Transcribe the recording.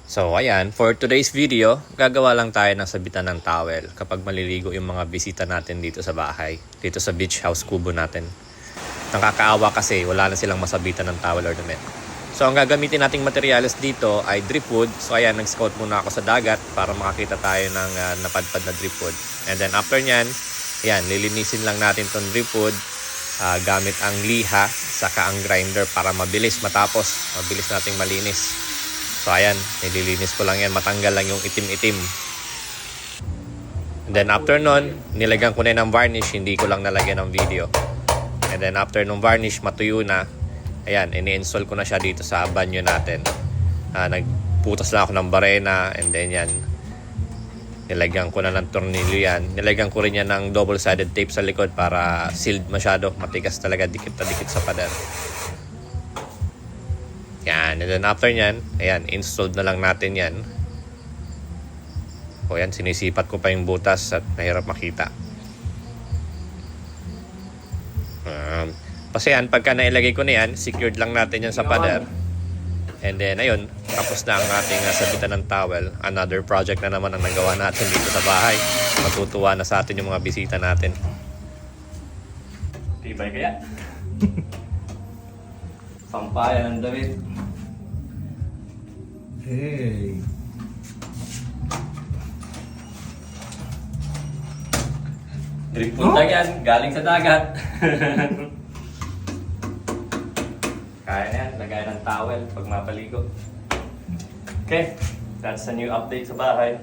So ayan, for today's video, gagawa lang tayo ng sabitan ng towel kapag maliligo yung mga bisita natin dito sa bahay, dito sa beach house kubo natin. Nakakaawa kasi wala na silang masabitan ng towel ornament. So ang gagamitin nating materials dito ay driftwood. So ayan, nag-scout muna ako sa dagat para makakita tayo ng napadpad na driftwood. And then after nyan, ayan, lilinisin lang natin tong driftwood gamit ang liha saka ang grinder para mabilis matapos, mabilis nating malinis. So ayan, nililinis ko lang yan, matanggal lang yung itim-itim. And then after nun, nilagyan ko na ng varnish, hindi ko lang nalagyan ng video. And then after nung varnish, matuyo na. Ayan, ini-install ko na siya dito sa banyo natin. Nagputas lang ako ng barena, and then yan, nilagyan ko na ng tornilyo yan. Nilagyan ko rin yan ng double-sided tape sa likod para sealed masyado, matigas talaga, dikit na dikit sa pader. Yan, and then after nyan, ayan, installed na lang natin yan. O yan, sinisipat ko pa yung butas at mahirap makita. Kasi yan, pagka nailagay ko na yan, secured lang natin yan sa pader. And then, ayun, tapos na ang ating sabitan ng towel. Another project na naman ang nagawa natin dito sa bahay. Matutuwa na sa atin yung mga bisita natin. Tibay kaya? Sampayan ang damit. Hey. Driftwood lang yan, galing sa dagat. Kaya na yan, lagay ng towel pag mapaligo. Okay, that's a new update sa bahay.